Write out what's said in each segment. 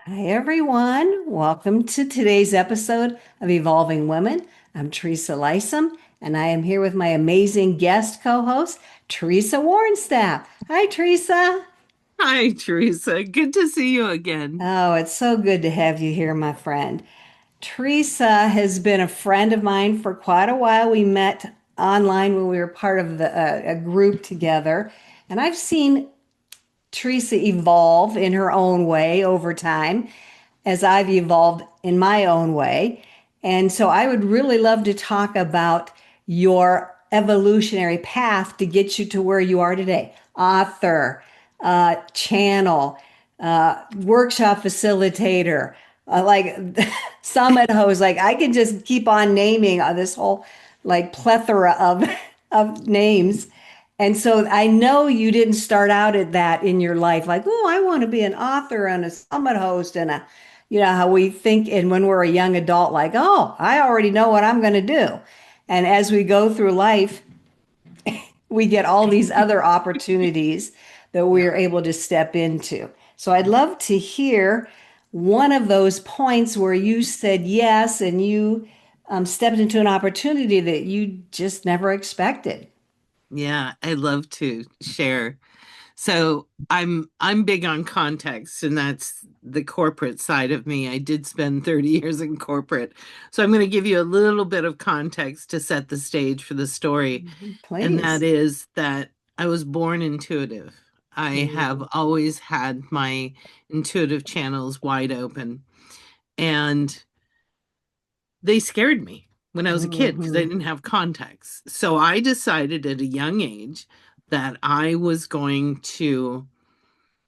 Hi, everyone. Welcome to today's episode of Evolving Women. I'm Teresa Lysam, and I am here with my amazing guest co-host, Teresa Wornstaff. Hi, Teresa. Hi, Teresa. Good to see you again. Oh, it's so good to have you here, my friend. Teresa has been a friend of mine for quite a while. We met online when we were part of a group together, and I've seen Teresa evolve in her own way over time as I've evolved in my own way. And so I would really love to talk about your evolutionary path to get you to where you are today. Author, channel, workshop facilitator, like summit host. Like I can just keep on naming this whole like plethora of of names. And so I know you didn't start out at that in your life, like, oh, I want to be an author and a summit host and how we think and when we're a young adult, like, oh, I already know what I'm going to do. And as we go through life, we get all these other opportunities that Yeah. we're able to step into. So I'd love to hear one of those points where you said yes and you stepped into an opportunity that you just never expected. Yeah, I love to share. So I'm big on context, and that's the corporate side of me. I did spend 30 years in corporate. So I'm going to give you a little bit of context to set the stage for the story. And that Please. is that I was born intuitive. I have always had my intuitive channels wide open. And they scared me when I was a kid because I Mhm. didn't have context. So I decided at a young age that I was going to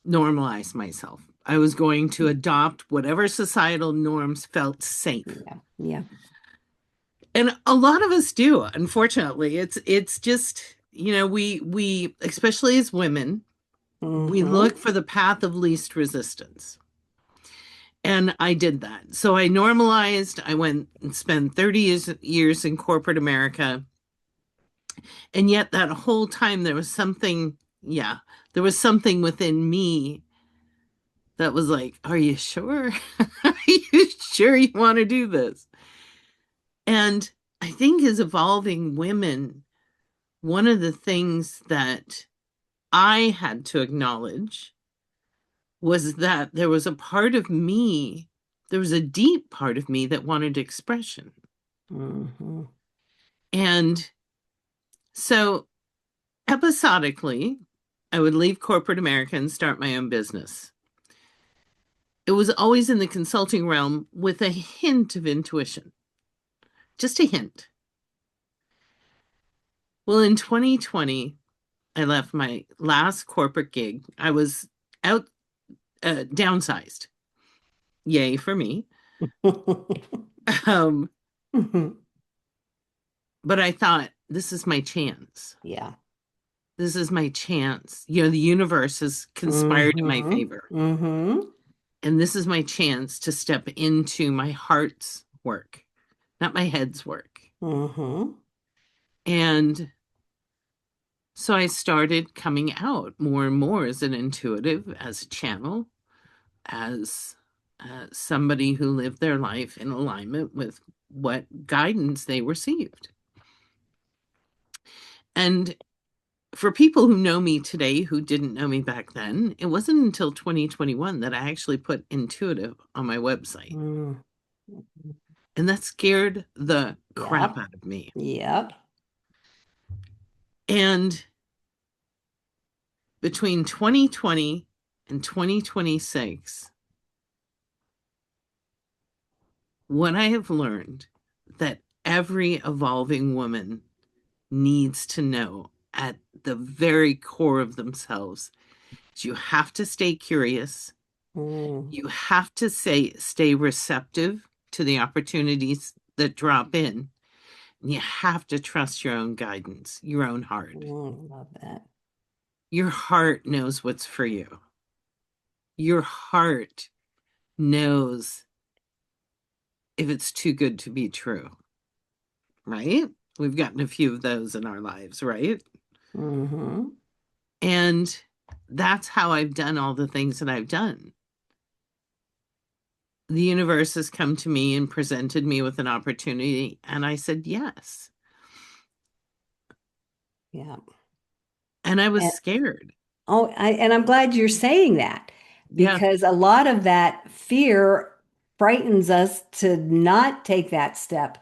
normalize myself. I was going to adopt whatever societal norms felt safe. Yeah, yeah. And a lot of us do, unfortunately. It's just, we especially as women, we Hmm. look for the path of least resistance. And I did that. So I normalized. I went and spent 30 years in corporate America. And yet that whole time there was something, yeah, there was something within me that was like, are you sure? Are you sure you want to do this? And I think as evolving women, one of the things that I had to acknowledge was that there was a part of me, there was a deep part of me that wanted expression. Hmm. And so episodically, I would leave corporate America and start my own business. It was always in the consulting realm with a hint of intuition, just a hint. Well, in 2020, I left my last corporate gig. I was out, downsized. Yay for me. Um, but I thought, this is my chance. Yeah. This is my chance. The universe has conspired in my Hmm. favor. Hmm. And this is my chance to step into my heart's work, not my head's work. Hmm. And so I started coming out more and more as an intuitive, as a channel, as somebody who lived their life in alignment with what guidance they received. And for people who know me today who didn't know me back then, it wasn't until 2021 that I actually put intuitive on my website. Hmm. And that scared the crap Yep. out of me. Yep. And between 2020 and 2026, what I have learned that every evolving woman needs to know at the very core of themselves is you have to stay curious. Mm. You have to stay receptive to the opportunities that drop in. And you have to trust your own guidance, your own heart. Mm. Love that. Your heart knows what's for you. Your heart knows if it's too good to be true, right? We've gotten a few of those in our lives, right? Hmm. And that's how I've done all the things that I've done. the universe has come to me and presented me with an opportunity, and I said yes. Yeah. And I was And scared. and I'm glad you're saying that Yeah, because a lot of that fear frightens us to not take that step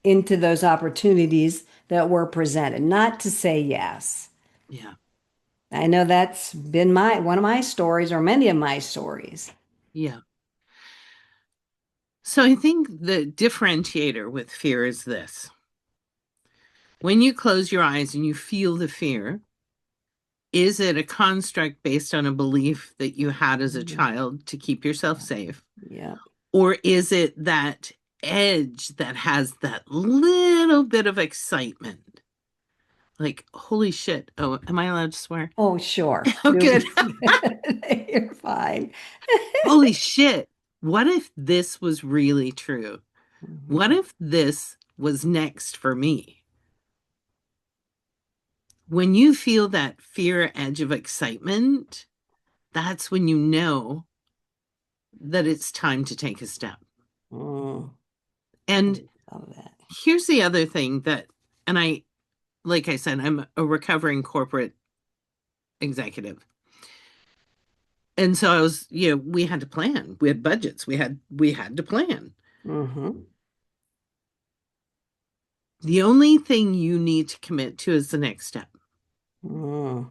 into those opportunities that were presented, not to say yes. yeah, I know that's been my one of my stories or many of my stories. yeah. So I think the differentiator with fear is this. When you close your eyes and you feel the fear, is it a construct based on a belief that you had as a Mhm. child to keep yourself safe? Yeah. Or is it that edge that has that little bit of excitement? Like, holy shit. Oh, am I allowed to swear? Oh, sure. Oh, Do good. you're fine. Holy shit. What if this was really true? What Mhm. if this was next for me? When you feel that fear edge of excitement, that's when you know that it's time to take a step. Mm, I And love that. here's the other thing that, and like I said, I'm a recovering corporate executive. And so we had to plan. We had budgets. We had to plan. Hmm. The only thing you need to commit to is the next step. Mm,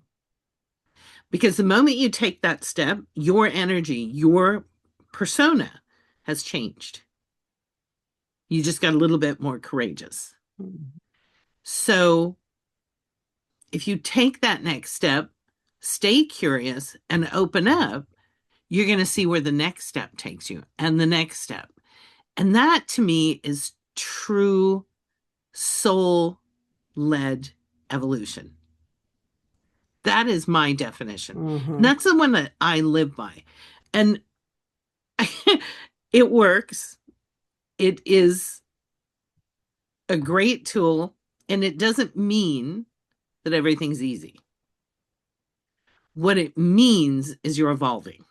Because the moment you take that step, your energy, your persona has changed. You just got a little bit more courageous. mm, So if you take that next step, stay curious and open up, you're going to see where the next step takes you and the next step. And that to me is true soul led evolution. That is my definition. And mhm, that's the one that I live by. And it works. It is a great tool. And it doesn't mean that everything's easy. What it means is you're evolving.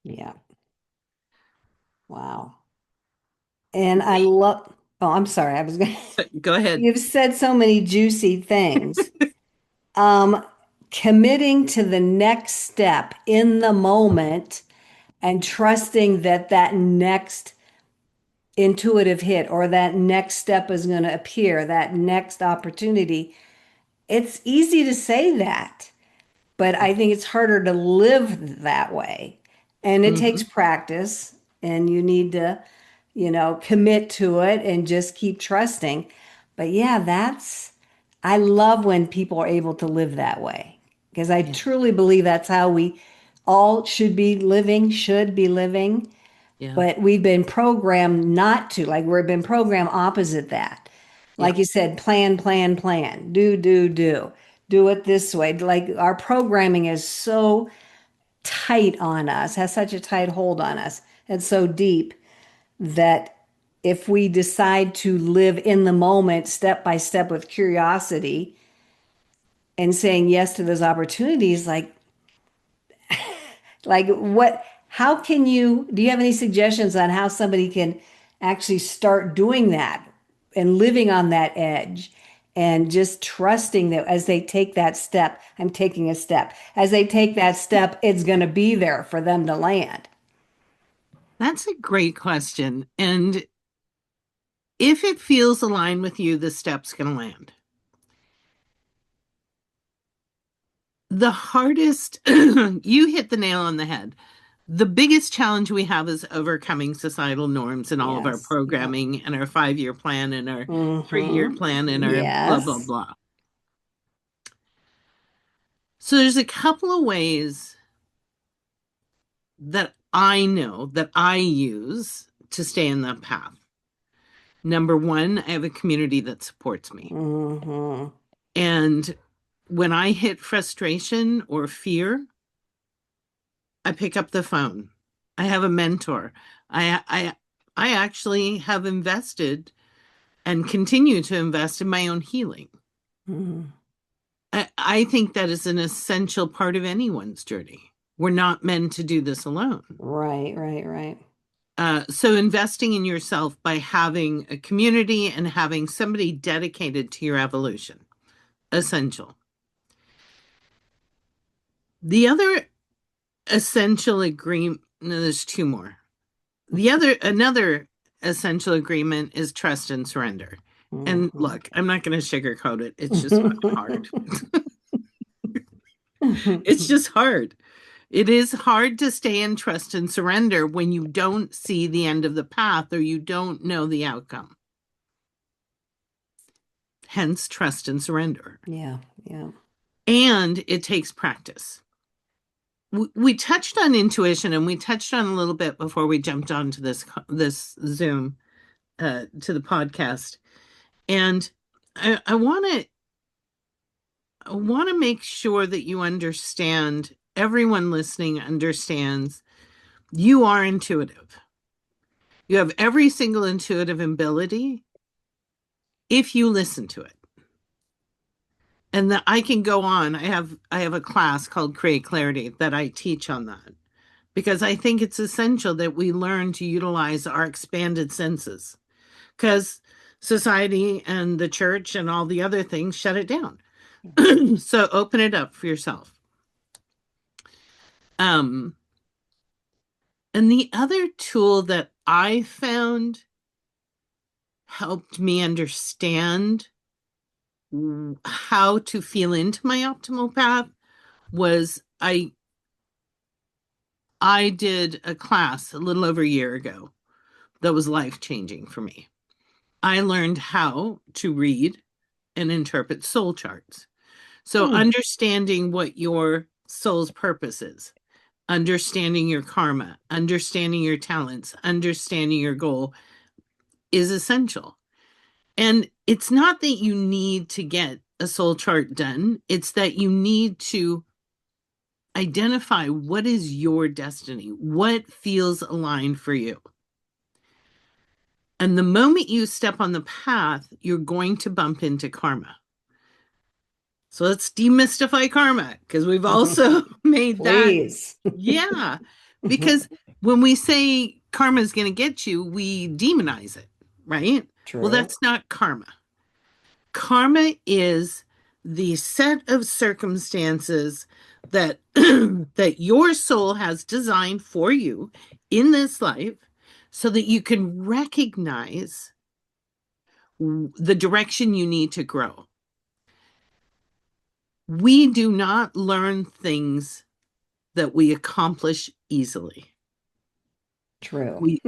yeah. Wow. And I love, oh, I'm sorry. I was going to, Go ahead. you've said so many juicy things. Um, Committing to the next step in the moment and trusting that that next intuitive hit or that next step is going to appear, that next opportunity. It's easy to say that, but I think it's harder to live that way. And it takes Mm-hmm. practice, and you need to, commit to it and just keep trusting. But yeah, I love when people are able to live that way because I Yeah. truly believe that's how we all should be living. Yeah. But we've been programmed not to, like we've been programmed opposite that. Yeah. Like you said, plan, plan, plan, do it this way. Like our programming is so tight on us, has such a tight hold on us, and so deep that if we decide to live in the moment, step by step with curiosity and saying yes to those opportunities, how can do you have any suggestions on how somebody can actually start doing that and living on that edge and just trusting that as they take that step, I'm taking a step. As they take that step, it's going to be there for them to land. That's a great question. And if it feels aligned with you, the step's going to land. The hardest, you hit the nail on the head. The biggest challenge we have is overcoming societal norms and all of our Yes. Yep. programming and our 5 year plan and our 3 year Mm-hmm. plan and our blah, blah, Yes. blah. So there's a couple of ways that I know that I use to stay in that path. Number one, I have a community that supports me. Mm-hmm. And when I hit frustration or fear, I pick up the phone. I have a mentor. I actually have invested and continue to invest in my own healing. Mm-hmm. I think that is an essential part of anyone's journey. We're not meant to do this alone. Right, right, right. So investing in yourself by having a community and having somebody dedicated to your evolution, essential. The other essential agreement, no, there's two more. Another essential agreement is trust and surrender. And Mhm. look, I'm not going to sugarcoat it. It's just hard. It's just hard. It is hard to stay in trust and surrender when you don't see the end of the path or you don't know the outcome. Hence, trust and surrender. Yeah, yeah. And it takes practice. We touched on intuition, and we touched on a little bit before we jumped onto this Zoom to the podcast. And I want to make sure that you understand, everyone listening understands, you are intuitive. You have every single intuitive ability if you listen to it. And that I can go on. I have a class called Create Clarity that I teach on that because I think it's essential that we learn to utilize our expanded senses because society and the church and all the other things shut it down. So open it up for yourself. Um, and the other tool that I found helped me understand how to feel into my optimal path was I did a class a little over a year ago that was life-changing for me. I learned how to read and interpret soul charts. So Mm, understanding what your soul's purpose is, understanding your karma, understanding your talents, understanding your goal is essential. And it's not that you need to get a soul chart done, it's that you need to identify what is your destiny, what feels aligned for you. And the moment you step on the path, you're going to bump into karma. So let's demystify karma because we've also made that. please. Yeah. Because when we say karma is going to get you, we demonize it, right? Well, True. that's not karma. Karma is the set of circumstances that that your soul has designed for you in this life so that you can recognize the direction you need to grow. We do not learn things that we accomplish easily. True. We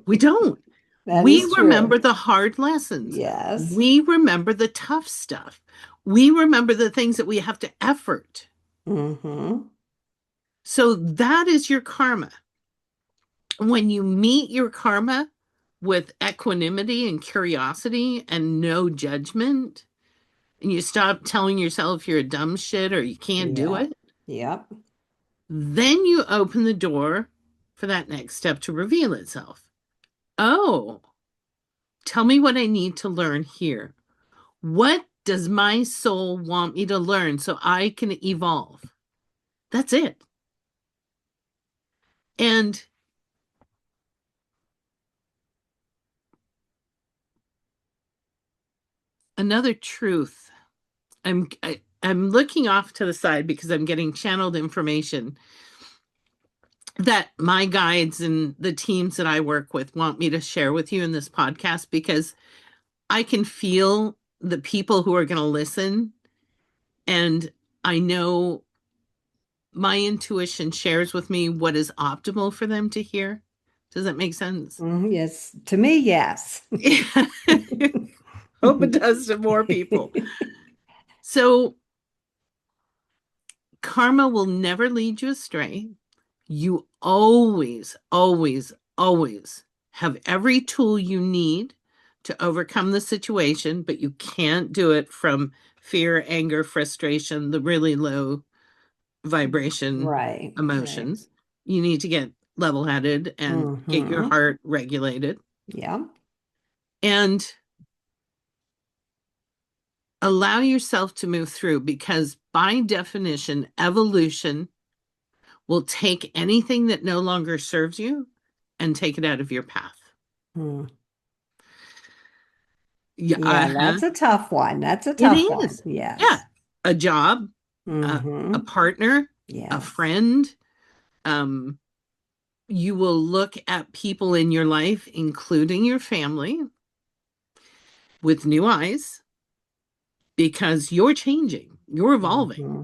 we don't. That We is true. remember the hard lessons. Yes. We remember the tough stuff. We remember the things that we have to effort. Mm-hmm. So that is your karma. When you meet your karma with equanimity and curiosity and no judgment, and you stop telling yourself you're a dumb shit or you can't do Yep. it, Yep. then you open the door for that next step to reveal itself. Oh, tell me what I need to learn here. What does my soul want me to learn so I can evolve? That's it. And another truth, I'm looking off to the side because I'm getting channeled information that my guides and the teams that I work with want me to share with you in this podcast because I can feel the people who are going to listen, and I know my intuition shares with me what is optimal for them to hear. Does that make sense? Yes. To me, yes. Hope it does to more people. So, karma will never lead you astray. You always, always, always have every tool you need to overcome the situation, but you can't do it from fear, anger, frustration, the really low vibration Right. Right. emotions. You need to get level headed and get your Mm-hmm. heart regulated Yeah. and allow yourself to move through because, by definition, evolution will take anything that no longer serves you and take it out of your path. Hmm. Yeah, Yeah, that's a tough one. That's a it tough one. is. Yeah. Yes. A job, a Mm-hmm. partner, a Yes. friend. Um, you will look at people in your life, including your family, with new eyes because you're changing, you're evolving, Mm-hmm.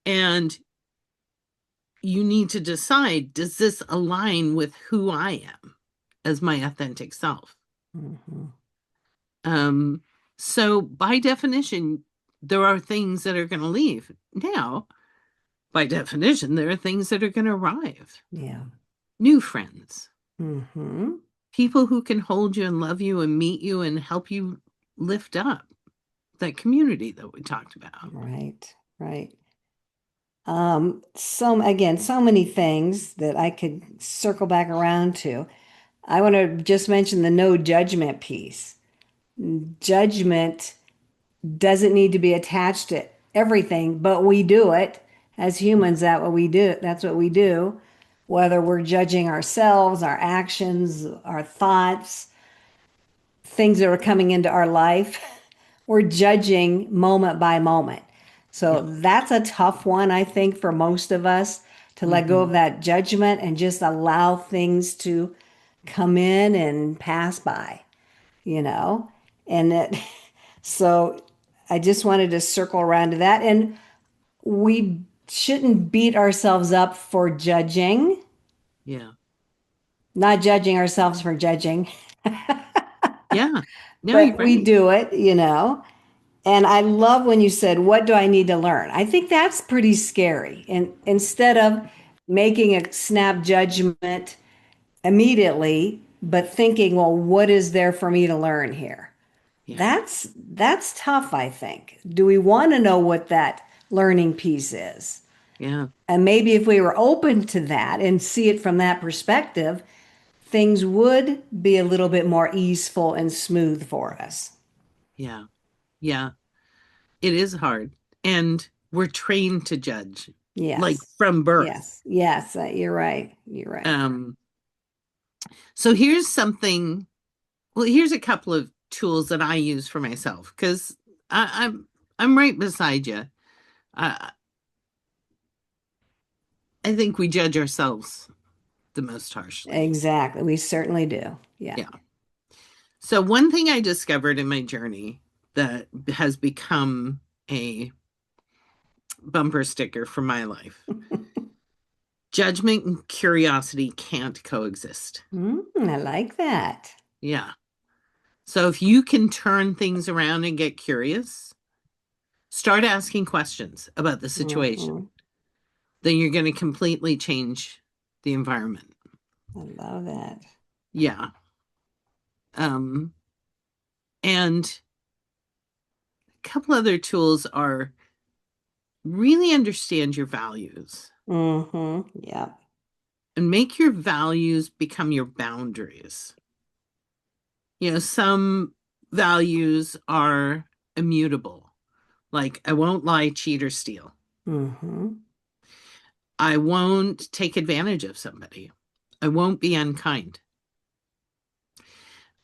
and you need to decide, does this align with who I am as my authentic self? Mm-hmm. Um, so by definition, there are things that are going to leave. Now, by definition, there are things that are going to arrive. Yeah. New friends, Mm-hmm. people who can hold you and love you and meet you and help you lift up that community that we talked about. Right. Right. So many things that I could circle back around to. I want to just mention the no judgment piece. Judgment doesn't need to be attached to everything, but we do it as humans. That what we do. That's what we do. Whether we're judging ourselves, our actions, our thoughts, things that are coming into our life, we're judging moment by moment. So Yeah. that's a tough one, I think, for most of us to let go Hmm. of that judgment and just allow things to come in and pass by, you know? And it, so I just wanted to circle around to that. And we shouldn't beat ourselves up for judging, Yeah. not judging ourselves for judging, Yeah. No, you're but we right. do it, you know? And I love when you said, "What do I need to learn?" I think that's pretty scary. And instead of making a snap judgment immediately, but thinking, "Well, what is there for me to learn here?" Yeah. That's tough, I think. Do we want to know what that learning piece is? Yeah. And maybe if we were open to that and see it from that perspective, things would be a little bit more easeful and smooth for us. Yeah. Yeah. It is hard. And we're trained to judge, like Yes. from birth. Yes. Yes. You're right. You're right. Um, so here's something, well, here's a couple of tools that I use for myself because I'm right beside you. I I think we judge ourselves the most harshly. Exactly. We certainly do. Yeah. Yeah. So one thing I discovered in my journey that has become a bumper sticker for my life. Judgment and curiosity can't coexist. I like that. Yeah. So if you can turn things around and get curious, start asking questions about the situation, Hmm. then you're going to completely change the environment. I love that. Yeah. Um, and a couple other tools are really understand your values Yeah. and make your values become your boundaries. Some values are immutable, like I won't lie, cheat, or steal. Hmm. I won't take advantage of somebody. I won't be unkind.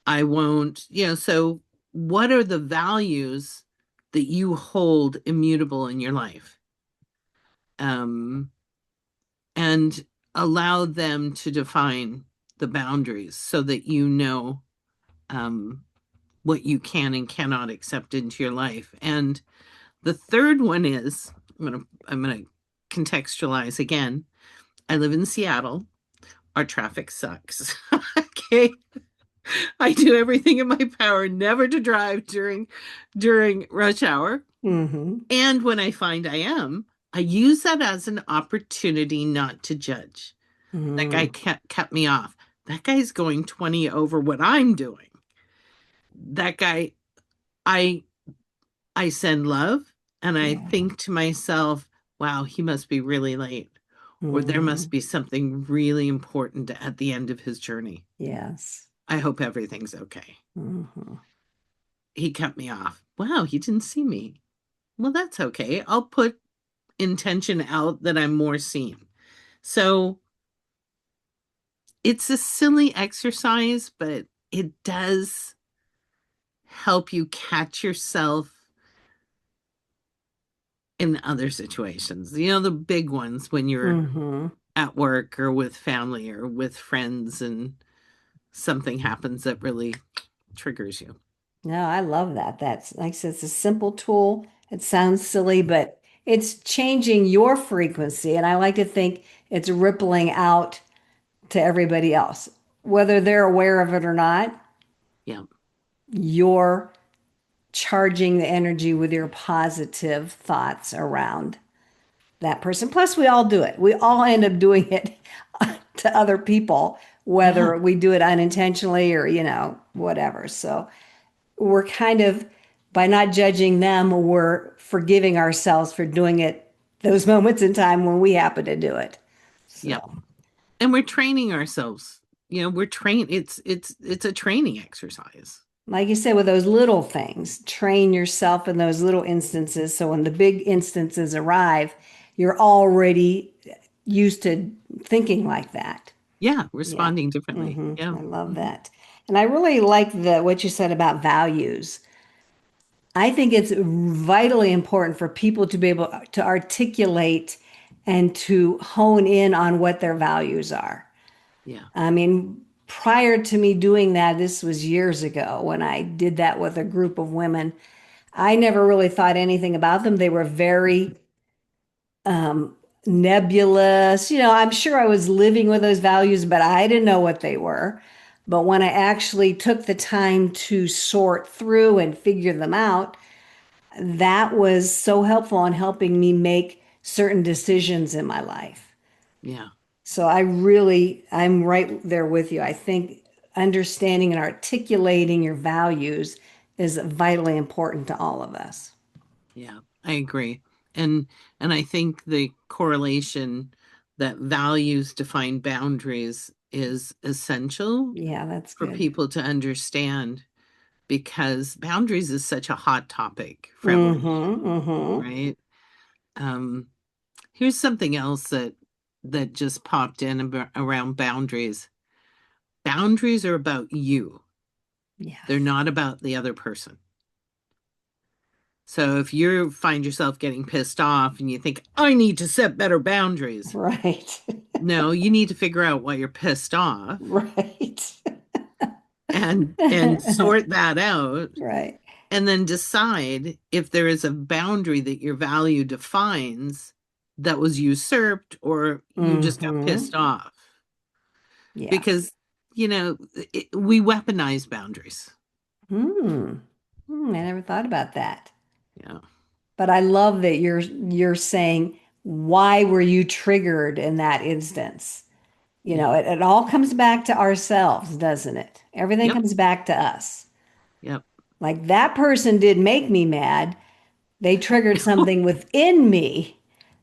I won't, so what are the values that you hold immutable in your life? Um, and allow them to define the boundaries so that you know um, what you can and cannot accept into your life. And the third one is I'm gonna contextualize again. I live in Seattle. Our traffic sucks. Okay. I do everything in my power never to drive during rush hour. Hmm. And when I find I am, I use that as an opportunity not to judge. That guy Hmm. cut me off. That guy's going 20 over what I'm doing. That guy, I I send love and I Yeah. think to myself, wow, he must be really late. Or there must Hmm. be something really important at the end of his journey. Yes. I hope everything's okay. Hmm. He cut me off. Wow, he didn't see me. Well, that's okay. I'll put intention out that I'm more seen. So It's a silly exercise, but it does help you catch yourself in other situations. You know, the big ones when you're Mm-hmm. at work or with family or with friends and something happens that really triggers you. No, I love that. That's like I said, it's a simple tool. It sounds silly, but it's changing your frequency. And I like to think it's rippling out to everybody else. Whether they're aware of it or not, Yeah. you're charging the energy with your positive thoughts around that person. Plus, we all do it. We all end up doing it to other people, Yeah. whether we do it unintentionally or, whatever. So we're kind of, by not judging them, we're forgiving ourselves for doing it those moments in time when we happen to do it. Yeah. So, And we're training ourselves. You know, we're trained. It's a training exercise. like you said, with those little things, train yourself in those little instances. So when the big instances arrive, you're already used to thinking like that. Yeah, Yeah. responding differently. Yeah. I love Mhm. that. And I really like the what you said about values. I think it's vitally important for people to be able to articulate and to hone in on what their values are. Yeah. I mean, prior to me doing that, this was years ago when I did that with a group of women. I never really thought anything about them. They were very um, nebulous. I'm sure I was living with those values, but I didn't know what they were. But when I actually took the time to sort through and figure them out, that was so helpful in helping me make certain decisions in my life. Yeah. So I'm right there with you. I think understanding and articulating your values is vitally important to all of us. Yeah. I agree. And and I think the correlation that values define boundaries is essential Yeah, that's for good. people to understand because boundaries is such a hot topic for evolution, Mm-hmm, mm-hmm. right? Um, Here's something else that just popped in around boundaries. Boundaries are about you. They're Yes. not about the other person. So if you find yourself getting pissed off and you think, I need to set better boundaries, Right. no, you need to figure out why you're pissed off Right. and sort that out Right. and then decide if there is a boundary that your value defines that was usurped or you just got Mm-hmm. pissed off. Yeah. Because, we weaponize boundaries. Hmm. I never thought about that. Yeah. But I love that you're saying why were you triggered in that instance? Yeah. It all comes back to ourselves, doesn't it? Everything Yep. comes back to us. Yep. Like that person did make me mad. They triggered something within me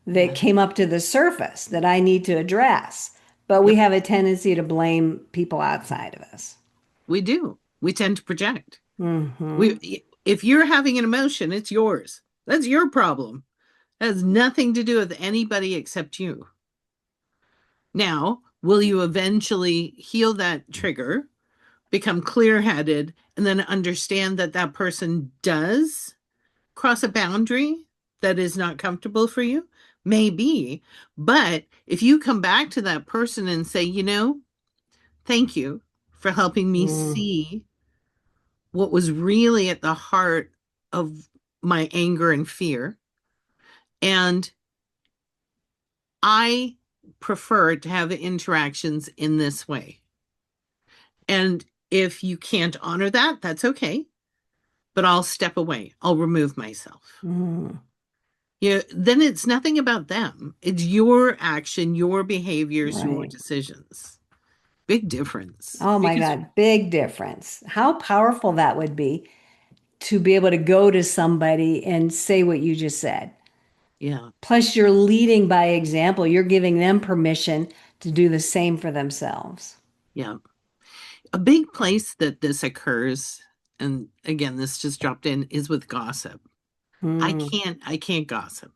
that Yeah. came up to the surface that I need to address. But we Yep. have a tendency to blame people outside of us. We do. We tend to project. Hmm. If you're having an emotion, it's yours. That's your problem. It has nothing to do with anybody except you. Now, will you eventually heal that trigger, become clear headed, and then understand that that person does cross a boundary that is not comfortable for you? Maybe. But if you come back to that person and say, thank you for helping me Mm. see what was really at the heart of my anger and fear. And I prefer to have interactions in this way. And if you can't honor that, that's okay. But I'll step away. I'll remove myself. Mm. Then it's nothing about them. It's your action, your behaviors, your Right. decisions. Big difference. Oh my Because God, big difference. How powerful that would be to be able to go to somebody and say what you just said. yeah, Plus, you're leading by example. You're giving them permission to do the same for themselves. yeah. A big place that this occurs, and again, this just dropped in, is with gossip. Mm. I can't gossip.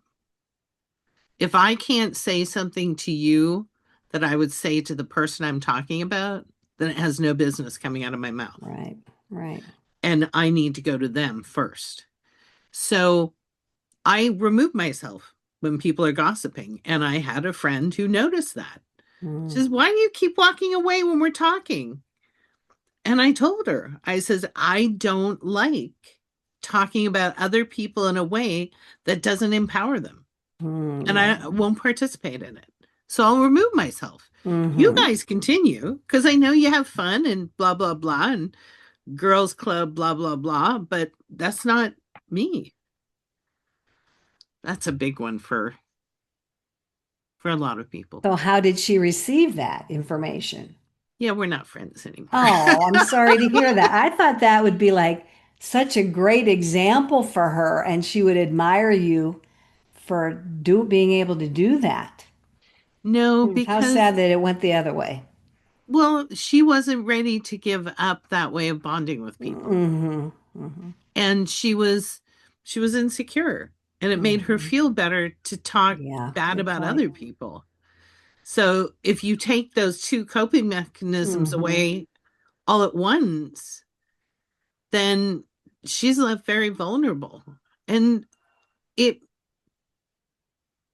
If I can't say something to you that I would say to the person I'm talking about, then it has no business coming out of my mouth. Right. Right. And I need to go to them first. So I remove myself when people are gossiping. And I had a friend who noticed that. She Mm, says, "Why do you keep walking away when we're talking?" And I told her, I says, "I don't like talking about other people in a way that doesn't empower them. And yeah. I won't participate in it. So I'll remove myself. You Hmm. guys continue because I know you have fun and blah, blah, blah, and girls club, blah, blah, blah, but that's not me. That's a big one for a lot of people. So how did she receive that information? Yeah, we're not friends anymore. Oh, I'm sorry to hear that. I thought that would be like such a great example for her, and she would admire you for being able to do that. No, How because, sad that it went the other way. well, she wasn't ready to give up that way of bonding with people. Hmm. Hmm. And she was insecure, and it made her Hmm. feel better to talk Yeah, bad good about point. other people. So if you take those two coping mechanisms Hmm. away all at once, then she's left very vulnerable. And it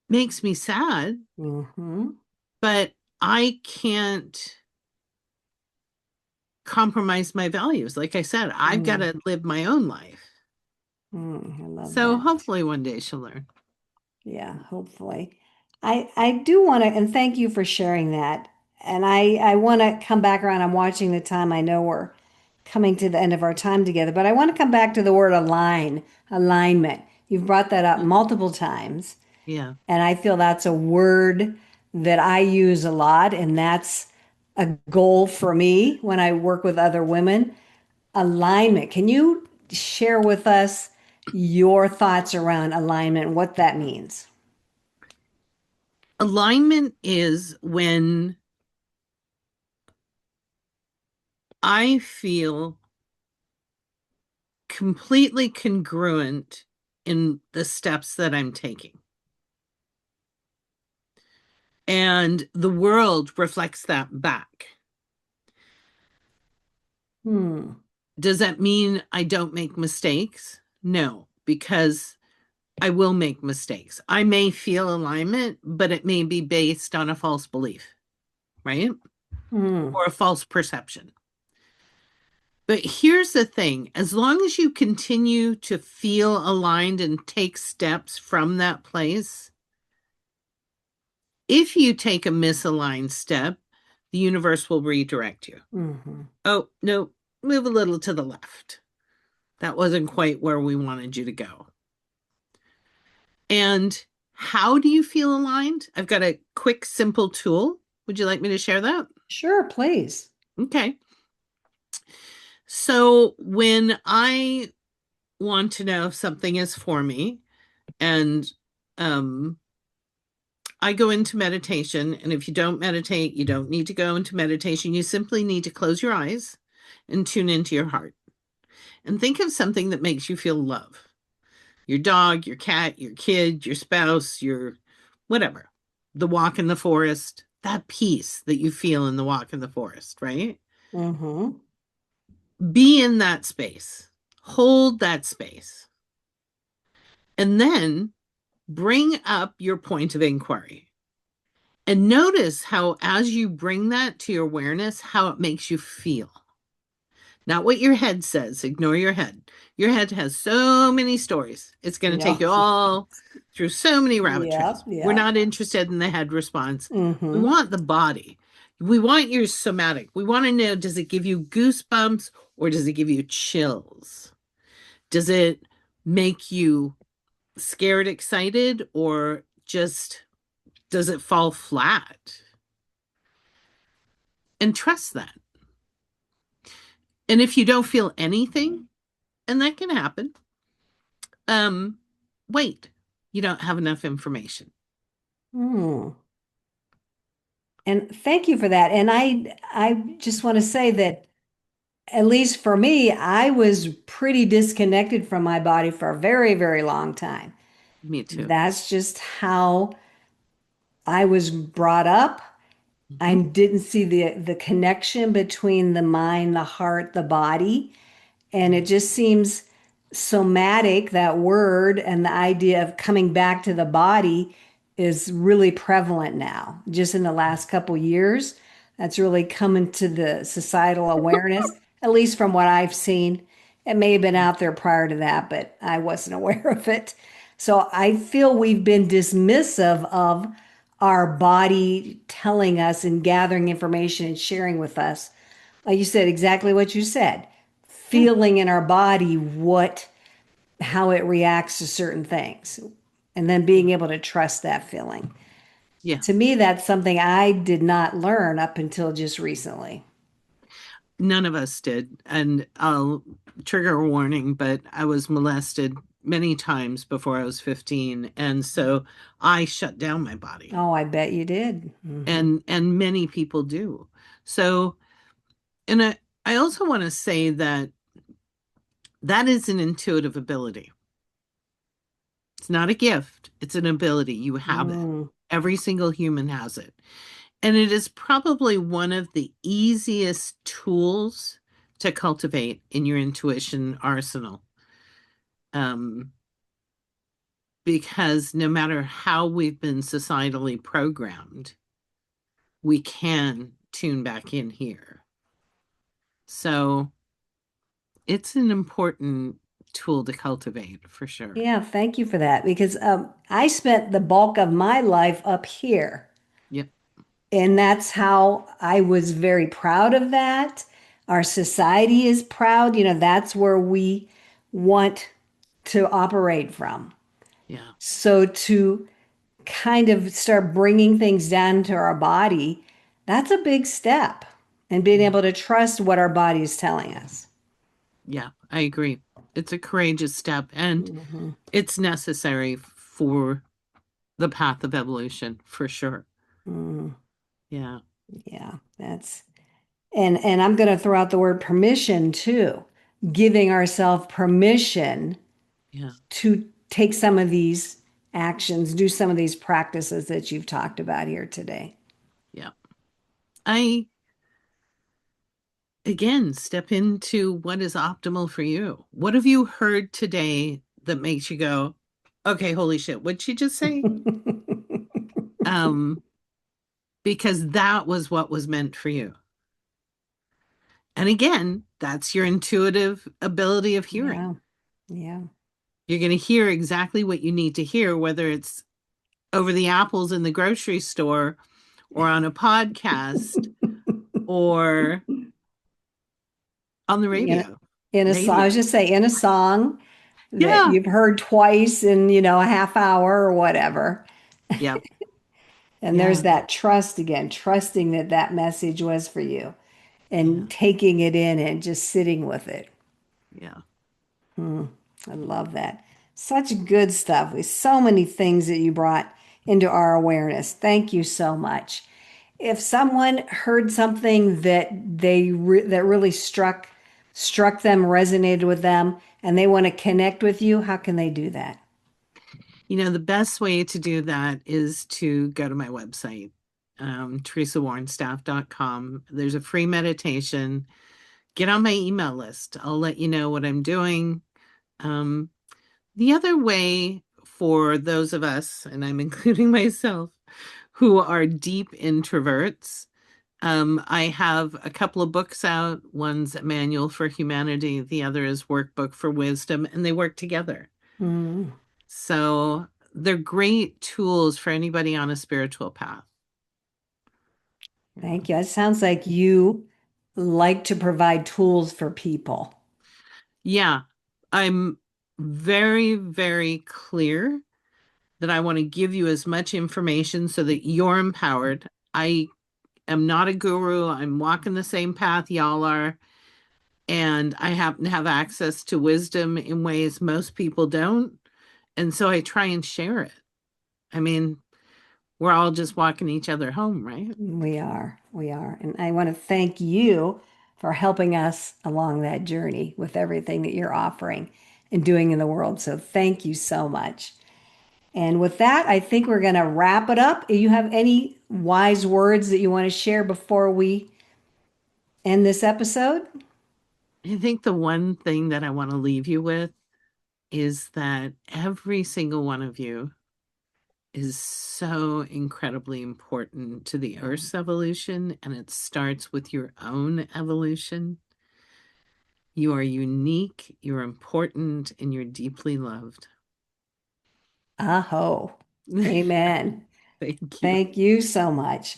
makes me sad, Hmm. but I can't compromise my values. Like I said, I've got to Mm. live my own life. I love So that. hopefully one day she'll learn. Yeah, hopefully. I do want to, and thank you for sharing that. And I want to come back around. I'm watching the time. I know we're coming to the end of our time together, but I want to come back to the word alignment. You've brought that up multiple times, Yeah. and I feel that's a word that I use a lot, and that's a goal for me when I work with other women. Alignment. Can you share with us your thoughts around alignment and what that means? Alignment is when I feel completely congruent in the steps that I'm taking. And the world reflects that back. Hmm. Does that mean I don't make mistakes? No, because I will make mistakes. I may feel alignment, but it may be based on a false belief, right? Hmm. Or a false perception. But here's the thing, as long as you continue to feel aligned and take steps from that place, if you take a misaligned step, the universe will redirect you. Hmm. Oh, no, move a little to the left. That wasn't quite where we wanted you to go. And how do you feel aligned? I've got a quick, simple tool. Would you like me to share that? Sure, please. Okay. So when I want to know if something is for me, and um, I go into meditation, and if you don't meditate, you don't need to go into meditation. You simply need to close your eyes and tune into your heart and think of something that makes you feel love. Your dog, your cat, your kid, your spouse, your whatever. The walk in the forest, that peace that you feel in the walk in the forest, right? Hmm. Be in that space. Hold that space. And then bring up your point of inquiry. And notice how, as you bring that to your awareness, how it makes you feel. Not what your head says. Ignore your head. Your head has so many stories. It's going to take Yep. you all through so many rabbit Yep. trails. We're Yep. not interested in the head response. We Hmm. want the body. We want your somatic. We want to know, does it give you goosebumps or does it give you chills? Does it make you scared, excited, or just does it fall flat? And trust that. And if you don't feel anything, and that can happen, um, wait, you don't have enough information. Hmm. And thank you for that. And I just want to say that at least for me, I was pretty disconnected from my body for a very, very long time. Me too. That's just how I was brought up. I Mhm. didn't see the connection between the mind, the heart, the body. And it Yeah. just seems somatic, that word, and the idea of coming back to the body is really prevalent now. Just in the last couple years, that's really come into the societal awareness, at least from what I've seen. It may have been out there prior to that, but I wasn't aware of it. So I feel we've been dismissive of our body telling us and gathering information and sharing with us. Like you said, exactly what you said, Yeah. feeling in our body how it reacts to certain things, and then Yeah. being able to trust that feeling. Yeah. To me, that's something I did not learn up until just recently. None of us did. And I'll trigger a warning, but I was molested many times before I was 15. And so I shut down my body. Oh, I bet you did. Hmm. And many people do. So, and I also want to say that that is an intuitive ability. It's not a gift, it's an ability. You have it. Mm, Every single human has it. And it is probably one of the easiest tools to cultivate in your intuition arsenal. Um, because no matter how we've been societally programmed, we can tune back in here. So it's an important tool to cultivate for sure. yeah, thank you for that because I spent the bulk of my life up here. Yep. And that's how I was very proud of that. Our society is proud. That's where we want to operate from. Yeah. So to kind of start bringing things down to our body, that's a big step. And being Yeah. able to trust what our body is telling us. Yeah. I agree. It's a courageous step and Mhm. it's necessary for the path of evolution for sure. Mm, Yeah. yeah, and I'm going to throw out the word permission too. Giving ourselves permission Yeah. to take some of these actions, do some of these practices that you've talked about here today. Yeah. I again step into what is optimal for you. What have you heard today that makes you go, okay, holy shit, what'd she just say? Um, because that was what was meant for you. And again, that's your intuitive ability of hearing. Yeah, yeah. You're going to hear exactly what you need to hear, whether it's over the apples in the grocery store or on a podcast or on the In, radio. in a song, I was Radio. just say in a song that Yeah. you've heard twice in, a half hour or whatever. Yep. And there's Yeah. that trust again, trusting that that message was for you Yeah. and taking it in and just sitting with it. Yeah. Hmm, I love that. Such good stuff with so many things that you brought into our awareness. Thank you so much. If someone heard something that that really struck them, resonated with them, and they want to connect with you, how can they do that? The best way to do that is to go to my website, teresawornstaff.com. There's a free meditation. Get on my email list. I'll let you know what I'm doing. Um, the other way for those of us, and I'm including myself, who are deep introverts, I have a couple of books out. One's a Manual for Humanity, the other is Workbook for Wisdom, and they work together. Mm, So they're great tools for anybody on a spiritual path. thank you. It sounds like you like to provide tools for people. Yeah, I'm very, very clear that I want to give you as much information so that you're empowered. I am not a guru. I'm walking the same path y'all are. And I happen to have access to wisdom in ways most people don't. And so I try and share it. I mean, we're all just walking each other home, right? We are. We are. And I want to thank you for helping us along that journey with everything that you're offering and doing in the world. So thank you so much. And with that, I think we're going to wrap it up. You have any wise words that you want to share before we end this episode? I think the one thing that I want to leave you with is that every single one of you is so incredibly important to the Earth's evolution, and it starts with your own evolution. You are unique, you're important, and you're deeply loved. Aho. Amen. Thank you. Thank you so much.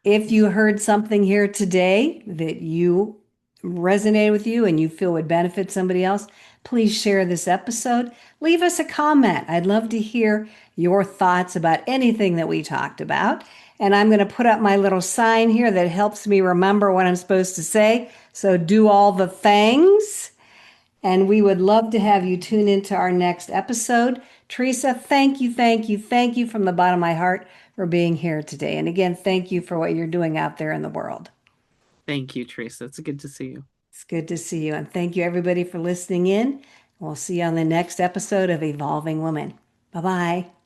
If you heard something here today that you resonated with you and you feel would benefit somebody else, please share this episode. Leave us a comment. I'd love to hear your thoughts about anything that we talked about. And I'm going to put up my little sign here that helps me remember what I'm supposed to say. So do all the things. And we would love to have you tune into our next episode. Teresa, thank you, thank you, thank you from the bottom of my heart for being here today. And again, thank you for what you're doing out there in the world. Thank you, Teresa. It's good to see you. It's good to see you. And thank you, everybody, for listening in. We'll see you on the next episode of Evolving Woman. Bye bye.